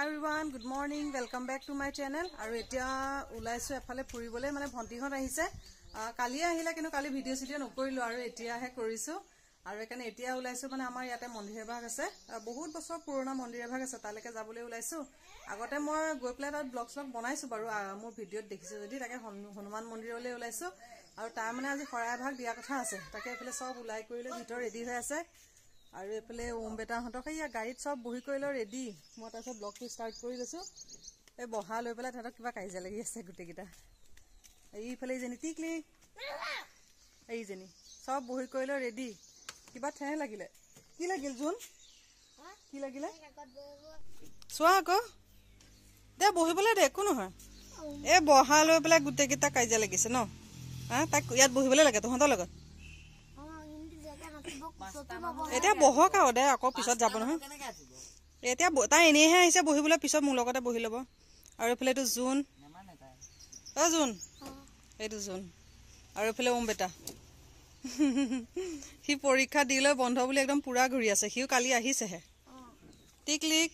Hi everyone, good morning. Welcome back to my channel. Aru etia ulaisu efale puribole mane bhonti hon ahise. Kali ahila kinu kali video video nokorilu aru etia he korisu. Aru ekane etia ulaisu mane amar yate mondir bhag ase. Bahut bosor purona mondir bhag ase taleke jabole ulaisu. Agote moi goi pele tat vlogs log banaisu baru mo video dekhisu jodi take Hanuman mondirole ulaisu. Aru tar mane aji khorai bhag dia kotha ase. Take efale sob ulai korile bhitor ready hoi ase. আৰু এফালে ওম বেটা হতক ইয়া গাড়ীত সব বহি কইল ready মই তাছত ব্লগটো start কৰি লৈছো এ বহা লৈ পেলা তাতক কিবা কাইজা লাগি আছে গুটে কিটা এইফালে জেনি টিকলি এই জেনি সব বহি কইল ৰেডি কিবা ঠে লাগিলে কি লাগিল জুন কি লাগিলে সোৱা আকৌ দে বহিবলে দে কোনো হয় এ বহা লৈ পেলা গুটে কিটা কাইজা লাগিছে ন তাক ইয়াত বহিবলে লাগে তহঁতৰ লগত এতিয়া বহক আও দে আকৌ পিছত যাব নহয় এতিয়া তাই এনেহে আহিছে বহিবলৈ পিছত মোৰ লগতে বহি ল'ব আৰু এফালে এইটো জুন জুন এইটো জুন আৰু এফালে ওম বেটা সি পৰীক্ষা দিলৈ বন্ধ বুলি একদম পুৰা ঘূৰি আছে সিও কালি আহিছেহে টিকলিক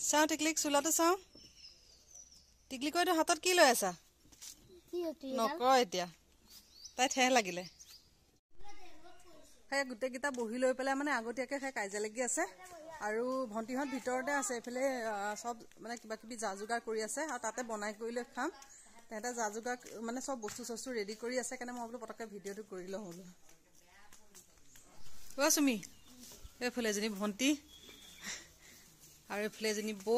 চাওঁ টিকলিক চোলাটো চাওঁ টিকলিক এইটো হাতত কি লৈ আছা নকয় এতিয়া তাই ঠেহ লাগিলে হে গুটে কিটা বহি লৈ পেলাই মানে আগতিয়াকে হে কাইজা লাগি আছে আৰু ভন্টিহত ভিতৰতে আছে এফালে সব মানে কিবা কিবি জাজুগাৰ কৰি আছে আৰু তাতে বনাই কৰিলে খাম তেটা জাজুগাৰ মানে সব বস্তু সস্তু ৰেডি কৰি আছে কাৰণে মই বলো পটকে ভিডিওটো কৰি ল হলো ও সুমি এফালে জনি ভন্টি আৰু এফালে জনি বো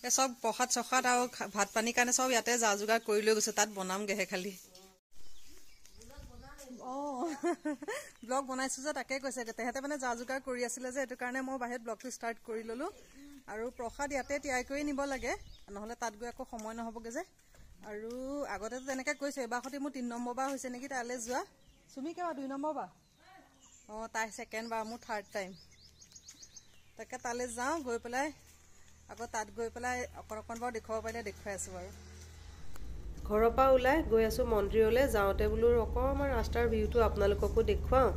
এ সব প্ৰসাদ সখাত আৰু ভাত পানী কাৰণে সব ইয়াতে জাজুগাৰ কৰি লৈ গৈছে তাত বনামগে হে খালি ব্লগ বনাইছো যে তাকে কৈছে তেহেতে মানে জাজুগাৰ কৰি আছিল যে এটো কাৰণে মই বাহিৰত ব্লগটো স্টাৰ্ট কৰি ললো আৰু প্ৰসাদ ইয়াতে তিয়াই কৰি নিব লাগে নহলে তাত গৈ আকৌ সময় নহবগে যে আৰু আগতে তেনেকে কৈছে এবাৰখতি মোৰ 3 নম্বৰ বা হৈছে নেকি তালে যোৱা সুমি কেবা 2 নম্বৰ বা তাই সেকেন্ড বা মোৰ থাৰ্ড টাইম তাকে তালে যাও গৈ পেলাই আকৌ তাত গৈ পেলাই অকৰকন বাৰ দেখাব পাইলে দেখাই আছো বাৰু ঘৰৰ পৰা ওলাই গৈ আছো মন্দিৰলে যাওতে বুলো অকমান ৰাস্তাৰ ভিউটো আপোনালোককো দেখুৱাও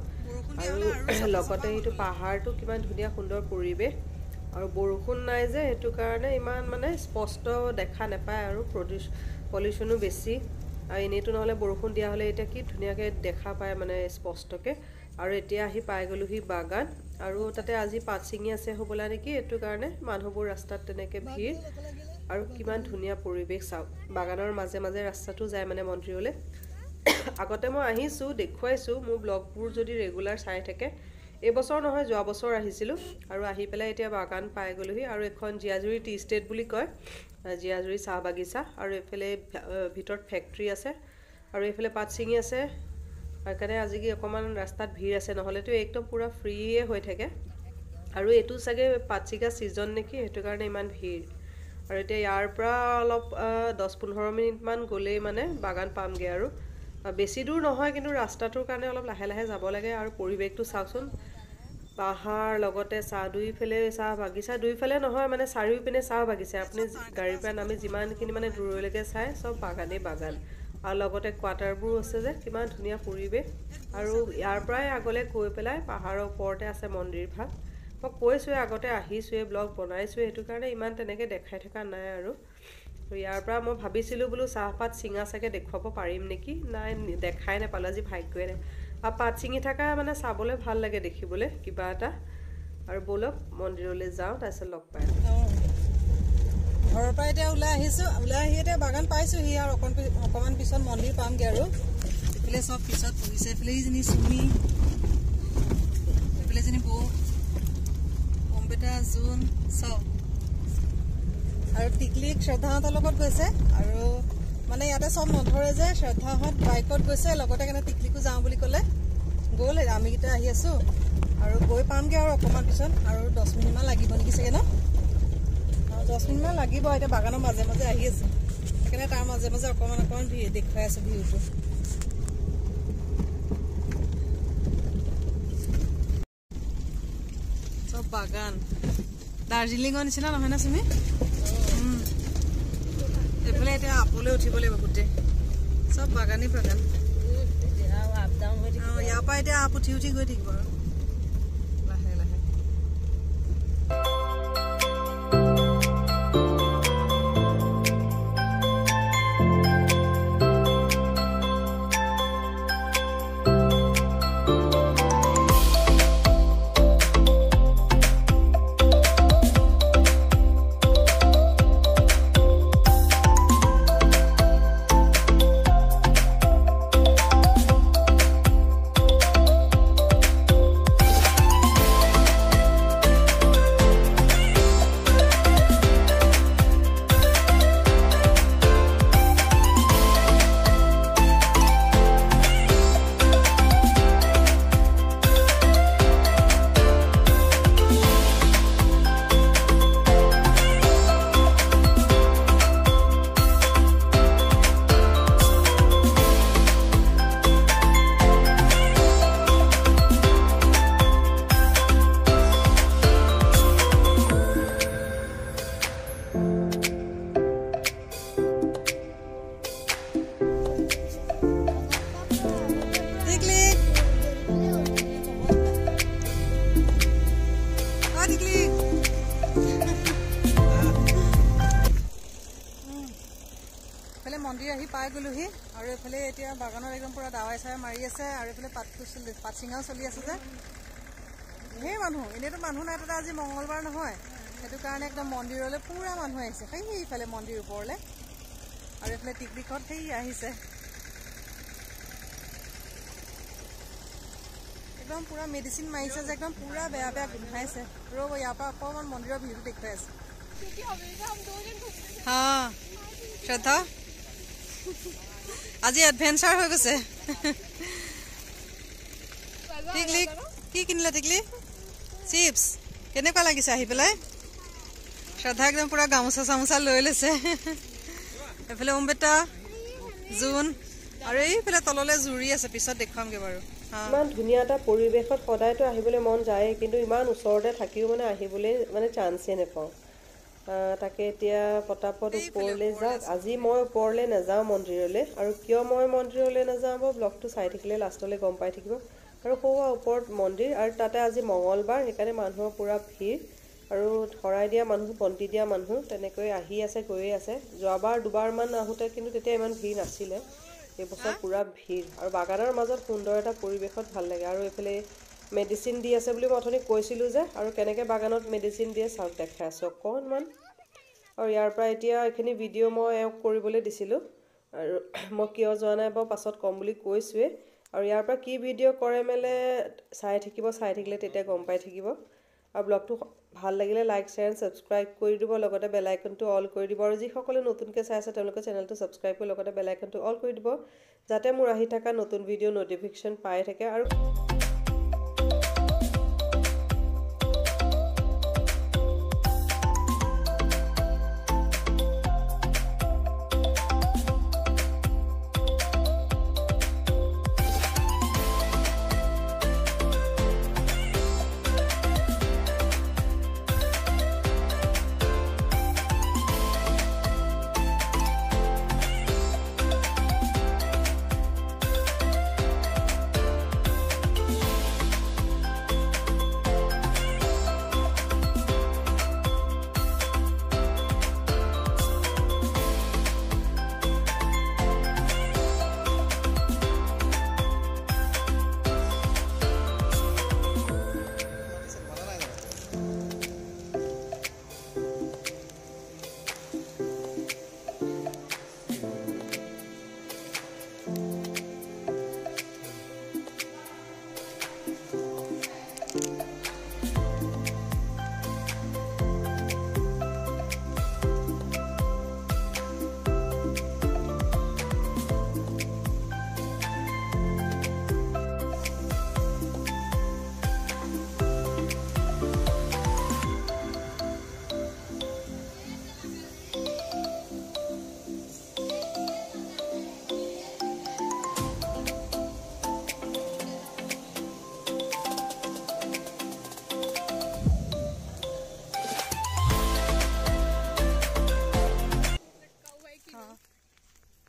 আৰু লগতে এইটো পাহাৰটো কিমান ধুনীয়া সুন্দৰ পৰিৱেশ আৰু বৰষুণ নাই যে এটো কাৰণে ইমান মানে স্পষ্ট দেখা নাপায় আৰু পলিউশনো বেছি আৰু এনেটো নহলে বৰষুণ দিয়া হলে এটা কি ধুনীয়াকে দেখা পায় মানে স্পষ্টকে আৰু এতিয়া আহি পাই গলুহি বাগান আৰু তাতে আজি পাতচিঙি আছে হবলা নেকি এটো কাৰণে মানুহবোৰ ৰাস্তাত তেনেকে ভিৰ আৰু কিমান ধুনীয়া পৰিৱেশ চাও বাগানৰ মাজে মাজে ৰাস্তাটো যায় মানে মন্দিৰলে আগতে মই আহিছো দেখুৱাইছো মোৰ ব্লগবোৰ যদি ৰেগুলাৰ চাই থাকে এই বছৰ নহয় যোৱা বছৰ আহিছিলো আৰু আহি পেলাই এতিয়া বাগান পাই গলুহি আৰু এখন জিয়াজুৰি টি ষ্টেট বুলি কয় জিয়াজুৰি চাহ বাগিচা আৰু এফালে ভিতৰত ফেক্টৰী আছে আৰু এফালে পাতচিঙি আছে কাৰণে আজি কি অকমান ৰাস্তাত ভিৰ আছে নহলেতো একদম পুৰা ফ্ৰীয়ে হৈ থাকে আৰু এটো সাগে পাতচিকা সিজন নেকি হেতু কাৰণে ইমান ভিৰ আৰু এতিয়া ইয়াৰ পৰা অলপ 10-15 মিনিট মান গলে মানে বাগান পামগে আৰু বেছি দূৰ নহয় কিন্তু ৰাস্তাটোৰ কাৰণে অলপ লাহে লাহে যাব লাগে আৰু পৰিৱেশটো চাওকচোন পাহাৰ লগতে চাহ দুইফালে চাহ বাগিচা দুইফালে নহয় মানে চাৰিও পিনে চাহ বাগিচা আপুনি গাড়ীৰ পৰা নামি যিমানখিনি মানে দূৰলৈকে চাই সব বাগানে বাগান আৰু লগতে কোৱাটাৰবোৰ আছে যে কিমান ধুনীয়া পৰিৱেশ আৰু ইয়াৰ পৰাই আগলে গৈ পেলাই পাহাৰৰ ওপৰতে আছে মন্দিৰ ভাগ মই কৈছো আগতে আহিছো এই ব্লগ বনাইছো এটো কাৰণে ইমান তেনেকে দেখাই থকা নাই আৰু ইয়াৰ পৰা মই ভাবিছিলো বুলো চাহপাত সিঙা সাকে দেখুৱাব পাৰিম নেকি নাই দেখাই না পালা যি ভাগ্যই নাই আ পাত সিঙি থাকা মানে চাবলে ভাল লাগে দেখিবলে কিবা এটা আৰু বলক মন্দিৰলৈ যাও তাৰছত লগ পাই ঘৰৰ পৰা এতিয়া উলাই আহিছো উলাই আহিতে বাগান পাইছো হি আৰু অকমান পিছত মন্দিৰ পামগে আৰু এফালে সব পিছত পহিছে এফালে জনি সুমি এফালে জনি বো বেটা জুন সব আৰু টিকলিক শ্ৰদ্ধাহঁতৰ লগত গৈছে আৰু মানে ইয়াতে সব নধৰে যে শ্ৰদ্ধাহঁত বাইকত গৈছে লগতে কেনে টিকলিকো যাওঁ বুলি ক'লে গ'ল আমি কিটা আহি আছো আৰু গৈ পামগে আৰু অকমান পিছত আৰু 10 মিনিট মান লাগিব নেকি চাগে ন 10 মিনিট মান লাগিব এটা বাগানৰ মাজে মাজে আহি আছে সেইকাৰণে তাৰ মাজে মাজে অকমান দেখাই আছে ভিউটো বাগান দাৰ্জিলিঙৰ নিচিনা নহয় না তুমি এফালে এতিয়া আপলে উঠিব লাগিব গুটে সব বাগানী বাগান ইয়াৰ পৰা এতিয়া আপ উঠি উঠি গৈ থাকিব আৰু লাহে লাহে পাই গ'লোহি আৰু এইফালে এতিয়া বাগানত একদম পুৰা দাৱাই চাৱাই মাৰি আছে আৰু এইফালে পাত ছিঙাও চলি আছে যে ঢেৰ মানুহ এনেইতো মানুহ নাই তাতে আজি মঙ্গলবাৰ নহয় সেইটো কাৰণে একদম মন্দিৰলৈ পুৰা মানুহ আহিছে সেইফালে মন্দিৰ ওপৰলৈ আৰু এইফালে টিকলিকত সেই আহিছে একদম পুৰা মেডিচিন মাৰিছে যে একদম পুৰা বেয়া বেয়া গোন্ধাইছে ৰ'ব ইয়াৰ পৰা অকণমান মন্দিৰৰ ভিউটো দেখুৱাই আছে হা শ্ৰদ্ধা আজি এডভেঞ্চাৰ হৈ গৈছে টিকলি কি কিনিলে টিকলি চিপছ কেনেকুৱা লাগিছে আহি পেলাই শ্ৰদ্ধা একদম পুৰা গামোচা চামোচা লৈ লৈছে এইফালে অম্বেতা জোন আৰু এইফালে তললৈ জুৰি আছে পিছত দেখুৱামগৈ বাৰু ইমান ধুনীয়া এটা পৰিৱেশত সদায়তো আহিবলৈ মন যায় কিন্তু ইমান ওচৰতে থাকিও মানে আহিবলৈ মানে চান্সে নাপাওঁ তাকে এতিয়া পটাপট ওপৰলৈ যাওক আজি মই ওপৰলৈ নাযাওঁ মন্দিৰলৈ আৰু কিয় মই মন্দিৰলৈ নাযাওঁ ব্লগটো চাই থাকিলে লাষ্টলৈ গম পাই থাকিব আৰু সৌৱা ওপৰত মন্দিৰ আৰু তাতে আজি মঙ্গলবাৰ সেইকাৰণে মানুহৰ পুৰা ভিৰ আৰু শৰাই দিয়া মানুহ বন্তি দিয়া মানুহ তেনেকৈ আহি আছে গৈয়ে আছে যোৱাবাৰ দুবাৰমান আহোঁতে কিন্তু তেতিয়া ইমান ভিৰ নাছিলে এইবছৰ পুৰা ভিৰ আৰু বাগানৰ মাজত সুন্দৰ এটা পৰিৱেশত ভাল লাগে আৰু এইফালে মেডিচিন দি আছে বুলি মই অথনি কৈছিলোঁ যে আৰু কেনেকৈ বাগানত মেডিচিন দিয়ে চাওক দেখাই আছোঁ অকণমান আৰু ইয়াৰ পৰা এতিয়া এইখিনি ভিডিঅ' মই এওঁক কৰিবলৈ দিছিলোঁ আৰু মই কিয় যোৱা নাই বাৰু পাছত ক'ম বুলি কৈছোঁৱে আৰু ইয়াৰ পৰা কি ভিডিঅ' কৰে মেলে চাই থাকিলে তেতিয়া গম পাই থাকিব আৰু ব্লগটো ভাল লাগিলে লাইক শ্বেয়াৰ ছাবস্ক্ৰাইব কৰি দিব লগতে বেল আইকনটো অল কৰি দিব আৰু যিসকলে নতুনকৈ চাই আছে তেওঁলোকে চেনেলটো ছাবস্ক্ৰাইব কৰি লগতে বেল আইকনটো অল কৰি দিব যাতে মোৰ আহি থকা নতুন ভিডিঅ' ন'টিফিকেশ্যন পাই থাকে আৰু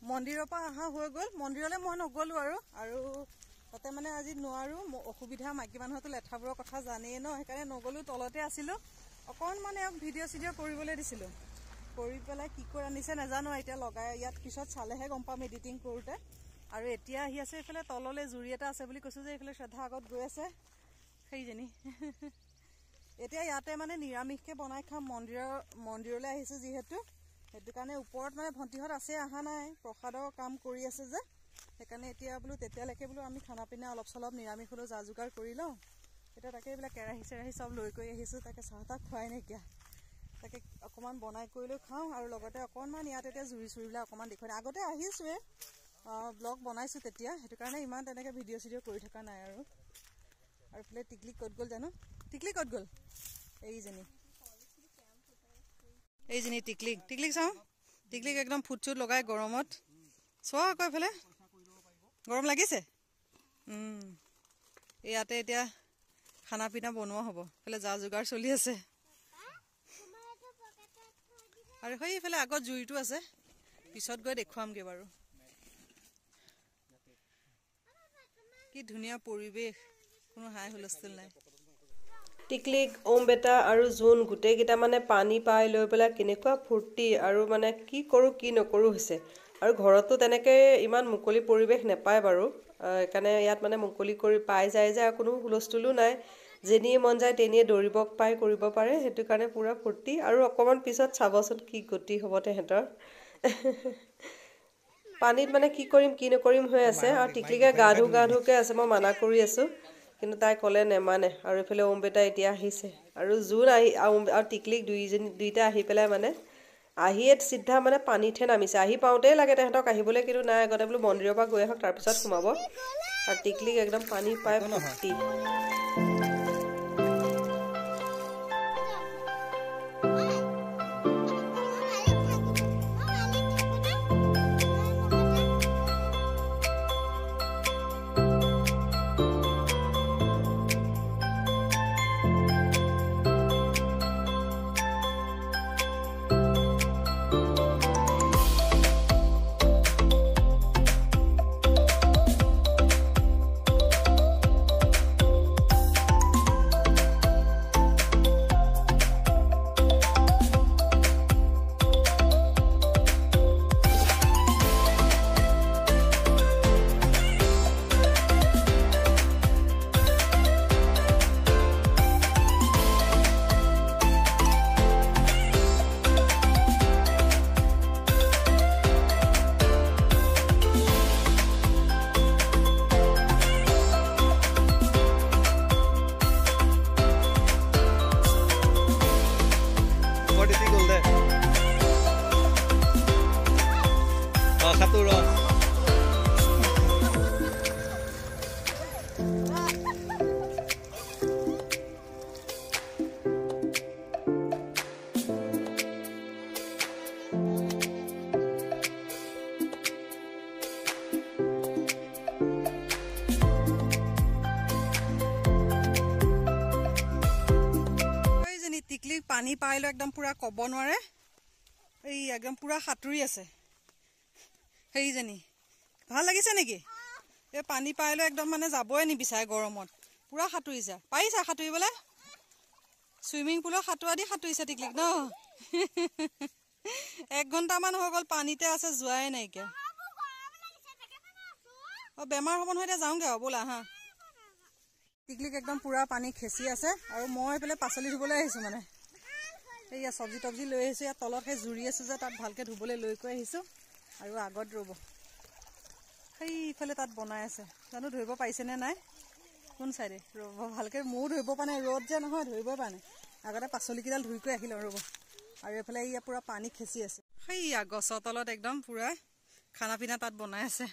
মন্দিৰৰ পৰা অহা হৈ গ'ল মন্দিৰলৈ মই নগ'লোঁ আৰু তাতে মানে আজি নোৱাৰোঁ অসুবিধা মাইকী মানুহতো লেঠাবোৰৰ কথা জানেই ন সেইকাৰণে নগ'লোঁ তলতে আছিলোঁ অকণমান এওঁক ভিডিঅ' চিডিঅ' কৰিবলৈ দিছিলোঁ কৰি পেলাই কি কৰি আনিছে নাজানো এতিয়া লগাই ইয়াত পিছত চালেহে গম পাম এডিটিং কৰোঁতে আৰু এতিয়া আহি আছে এইফালে তললৈ জুৰি এটা আছে বুলি কৈছোঁ যে এইফালে শ্ৰদ্ধা আগত গৈ আছে সেইজনী এতিয়া ইয়াতে মানে নিৰামিষকৈ বনাই খাম মন্দিৰলৈ আহিছোঁ যিহেতু সেইটো কাৰণে ওপৰত মানে ভণ্টিহঁত আছে অহা নাই প্ৰসাদৰ কাম কৰি আছে যে সেইকাৰণে এতিয়া বোলো তেতিয়ালৈকে বোলো আমি খানা পিনা অলপ চলপ নিৰামিষ হ'লেও যা যোগাৰ কৰি লওঁ এতিয়া তাকে এইবিলাক কেৰাহী চেৰাহী চব লৈ কৰি আহিছোঁ তাকে চাহ তাহ খুৱাই নাইকিয়া তাকে অকণমান বনাই কৰি লৈ খাওঁ আৰু লগতে অকণমান ইয়াত এতিয়া জুৰি চুৰিবিলাক অকণমান দেখুৱাই আগতে আহিছোঁৱে ব্লগ বনাইছোঁ তেতিয়া সেইটো কাৰণে ইমান তেনেকৈ ভিডিঅ' চিডিঅ' কৰি থকা নাই আৰু এইফালে টিকলি ক'ত গ'ল জানো টিকলি ক'ত গ'ল এইজনী টিকলিক চাওঁ টিকলিক একদম ফুট চুট লগাই গৰমত চোৱা আকৌ এইফালে গৰম লাগিছে ইয়াতে এতিয়া খানা পিনা বনোৱা হ'ব এইফালে যা যোগাৰ চলি আছে আৰু সেইফালে আগত জুইটো আছে পিছত গৈ দেখুৱামগৈ বাৰু কি ধুনীয়া পৰিৱেশ কোনো হাই হুলস্থুল নাই টিকলিক অম্বেতা আৰু জোন গোটেইকেইটা মানে পানী পাই লৈ পেলাই কেনেকুৱা ফূৰ্তি আৰু মানে কি কৰোঁ কি নকৰোঁ হৈছে আৰু ঘৰতো তেনেকে ইমান মুকলি পৰিৱেশ নাপায় বাৰু সেইকাৰণে ইয়াত মানে মুকলি কৰি পাই যায় যে কোনো হুলস্থুলো নাই যেনিয়ে মন যায় তেনিয়ে দৌৰিব পাই কৰিব পাৰে সেইটো কাৰণে পুৰা ফূৰ্তি আৰু অকণমান পিছত চাবচোন কি গতি হ'ব তেহেঁতৰ পানীত মানে কি কৰিম কি নকৰিম হৈ আছে আৰু টিকলিকে গা ধুকে আছে মই মানা কৰি আছোঁ কিন্তু তাই ক'লে নেমানে আৰু এইফালে অম্বেতা এতিয়া আহিছে আৰু জোন আহি আৰু টিকলিক দুইটা আহি পেলাই মানে আহিয়ে চিধা মানে পানীতহে নামিছে আহি পাওঁতেই লাগে তেহেঁতক আহিবলৈ কিন্তু নাই আগতে বোলো মন্দিৰৰ পৰা গৈ আহক তাৰপিছত সোমাব আৰু টিকলিক একদম পানী পাই ফূৰ্তি পানী পাইলো একদম পুৰা কব নোৱাৰে এই একদম পুৰা সাঁতুৰি আছে সেইজনী ভাল লাগিছে নেকি এই পানী পাইলো একদম মানে যাবই নিবিচাৰে গৰমত পুৰা সাঁতুৰিছে পাৰিছা সাঁতুৰিবলৈ সুইমিং পুলৰ সাঁতোৰা দি সাঁতুৰিছে টিকলিক ন 1 ঘণ্টামান হৈ গ'ল পানীতে আছে যোৱাই নাইকিয়া বেমাৰ হ'ব নহয় এতিয়া যাওঁগে ব'লা হা টিকলিক একদম পুৰা পানী খেচি আছে আৰু মই এইফালে পাচলি ধুবলৈ আহিছোঁ মানে এইয়া চব্জি তব্জি লৈ আহিছোঁ ইয়াত তলত সেই জুৰি আছোঁ যে তাত ভালকৈ ধুবলৈ লৈ কৈ আহিছোঁ আৰু আগত ৰ'ব সেইফালে তাত বনাই আছে জানো ধৰিব পাৰিছেনে নাই কোন চাইডে ৰ'ব ভালকৈ ময়ো ধৰিব পৰা নাই ৰ'দ যে নহয় ধৰিবই পৰা নাই আগতে পাচলিকেইডাল ধুই কৈ আহিলোঁ ৰ'ব আৰু এইফালে ইয়া পুৰা পানী খেচি আছে সেইয়া গছৰ তলত একদম পুৰা খানা পিনা তাত বনাই আছে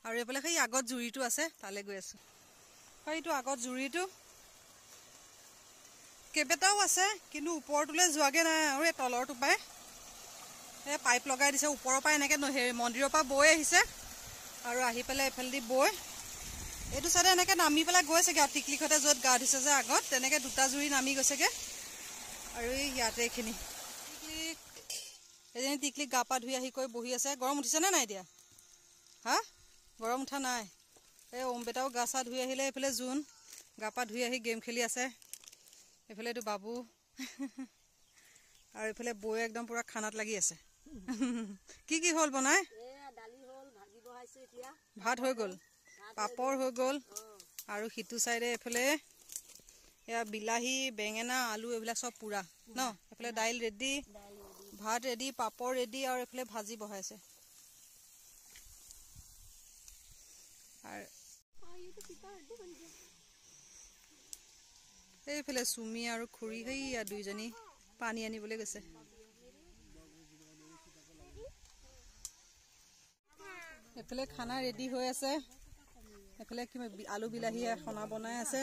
আৰু এইফালে সেই আগত জুৰিটো আছে তালৈ গৈ আছোঁ সেইটো আগত জুৰিটো কেইবাটাও আছে কিন্তু ওপৰটোলৈ যোৱাগৈ নাই আৰু এই তলৰটো পাই এই পাইপ লগাই দিছে ওপৰৰ পৰা এনেকৈ মন্দিৰৰ পৰা বৈ আহিছে আৰু আহি পেলাই এইফালেদি বৈ এইটো চাইডে এনেকৈ নামি পেলাই গৈছেগৈ আৰু টিকলিকহঁতে য'ত গা ধুইছে যে আগত তেনেকৈ দুটা জুৰি নামি গৈছেগৈ আৰু এই ইয়াতে এইখিনি টিকলিক এজনী টিকলিক গা পা ধুই আহি কৈ বহি আছে গৰম উঠিছেনে নাই এতিয়া হা গৰম উঠা নাই এই অম্বেতাও গা চা ধুই আহিলে এইফালে জোন গা পা ধুই আহি গেম খেলি আছে এইফালে এইটো বাবু আৰু এইফালে বৈ একদম পুৰা খানাত লাগি আছে কি হ'ল বনাই ভাত হৈ গ'ল পাপৰ হৈ গ'ল আৰু সিটো চাইডে এইফালে এয়া বিলাহী বেঙেনা আলু এইবিলাক চব পুৰা ন এইফালে দাইল ৰেডি ভাত ৰেডি পাপৰ ৰেডি আৰু এইফালে ভাজি বহাইছে আৰু এইফালে চুমি আৰু খুৰী সেইয়া দুইজনী পানী আনিবলৈ গৈছে এইফালে খানা ৰেডি হৈ আছে এইফালে কি আলু বিলাহী খানা বনাই আছে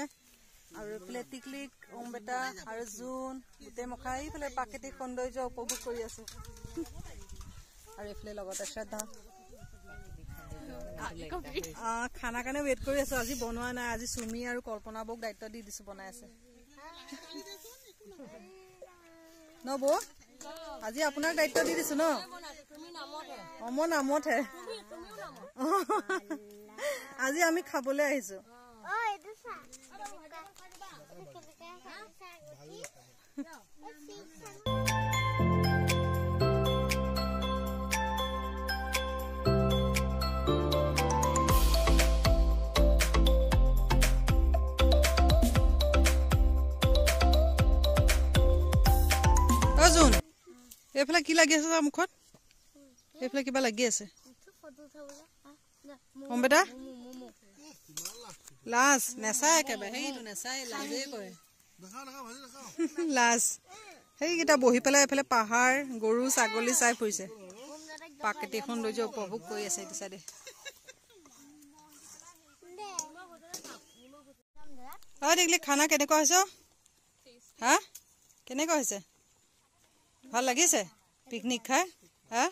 আৰু এইফালে টিকলিক অম্বেতা আৰু জোন গোটেই মখা এইফালে প্ৰাকৃতিক সৌন্দৰ্য উপভোগ কৰি আছে আৰু এইফালে লগতে শ্ৰদ্ধা খানা কাৰণে ৱেইট কৰি আছো আজি বনোৱা নাই আজি চুমি আৰু কল্পনা বৌক দায়িত্ব দি দিছো বনাই আছে ন বৌ আজি আপোনাক দায়িত্ব দি দিছো ন মোৰ নামতহে আজি আমি খাবলৈ আহিছো জোন এইফালে কি লাগি আছে মুখত এইফালে কিবা লাগি আছে অম্বেটা লাজ নেচাই একেবাৰে সেইটো নেচাই লাজেই কৰে লাজ সেইকেইটা বহি পেলাই এইফালে পাহাৰ গৰু ছাগলী চাই ফুৰিছে প্ৰাকৃতিক সৌন্দৰ্য উপভোগ কৰি আছে এইটো চাইডে টিকলি খানা কেনেকুৱা হৈছে হা কেনেকুৱা হৈছে ভাল লাগিছে পিকনিক খাই হা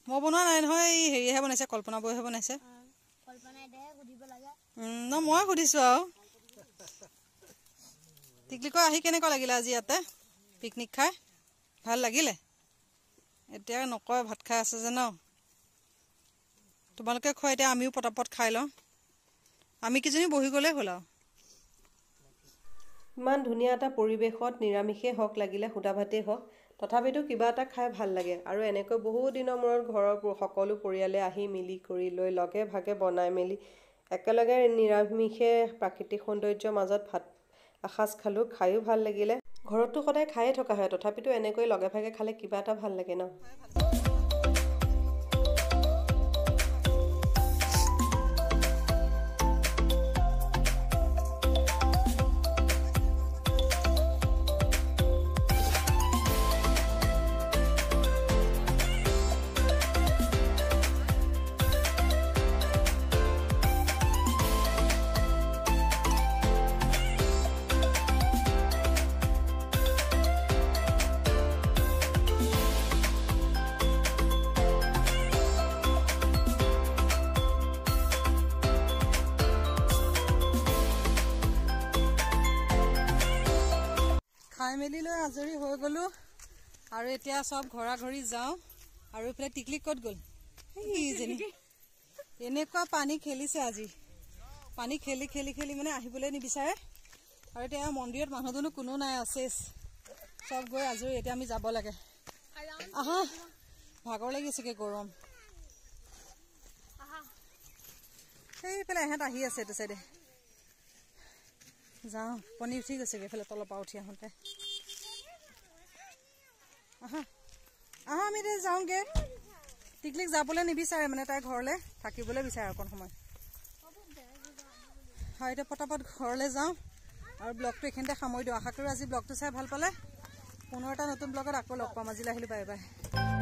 মই বনোৱা নাই নহয় এই হেৰিহে বনাইছে কল্পনা বৌহে বনাইছে ন মই সুধিছো আৰু টিকলিকৈ আহি কেনেকুৱা লাগিলে আজি ইয়াতে পিকনিক খাই ভাল লাগিলে এতিয়া নকয় ভাত খাই আছে যে ন তোমালোকে খোৱা এতিয়া আমিও পটাপট খাই লওঁ আমি কিজনী বহি গ'লেই হ'ল আৰু ইমান ধুনীয়া এটা পৰিৱেশত নিৰামিষেই হওক লাগিলে সুদা ভাতেই হওক তথাপিতো কিবা এটা খাই ভাল লাগে আৰু এনেকৈ বহু দিনৰ মূৰত ঘৰৰ সকলো পৰিয়ালে আহি মিলি কৰি লৈ লগে ভাগে বনাই মেলি একেলগে নিৰামিষে প্ৰাকৃতিক সৌন্দৰ্যৰ মাজত ভাত এসাঁজ খালোঁ খায়ো ভাল লাগিলে ঘৰতো সদায় খায়ে থকা হয় তথাপিতো এনেকৈ লগে ভাগে খালে কিবা এটা ভাল লাগে ন খাই মেলি লৈ আজৰি হৈ গ'লো আৰু এতিয়া সব ঘৰা ঘৰি যাওঁ আৰু এইফালে টিকলি ক'ত গ'ল এইজনী এনেকুৱা পানী খেলিছে আজি পানী খেলি খেলি খেলি মানে আহিবলৈ নিবিচাৰে আৰু এতিয়া মন্দিৰত মানুহজনো কোনো নাই আছে সব গৈ আজৰি এতিয়া আমি যাব লাগে আহা ভাগৰ লাগিছেগে গৰম সেইফালে এহেঁত আহি আছে এইটো চাইডে যাওঁ পনী উঠি গৈছেগৈ এইফালে তলৰ পৰা উঠি আহোঁতে আহা আহা আমি এতিয়া যাওঁগৈ টিকলিক যাবলৈ নিবিচাৰে মানে তাই ঘৰলৈ থাকিবলৈ বিচাৰে অকণ সময় হয় এতিয়া পটাপট ঘৰলৈ যাওঁ আৰু ব্লগটো এইখিনিতে সামৰি দিওঁ আশা কৰোঁ আজি ব্লগটো চাই ভাল পালে পুনৰ এটা নতুন ব্লগত আকৌ লগ পাম আজিলৈ আহিলোঁ বাই বাই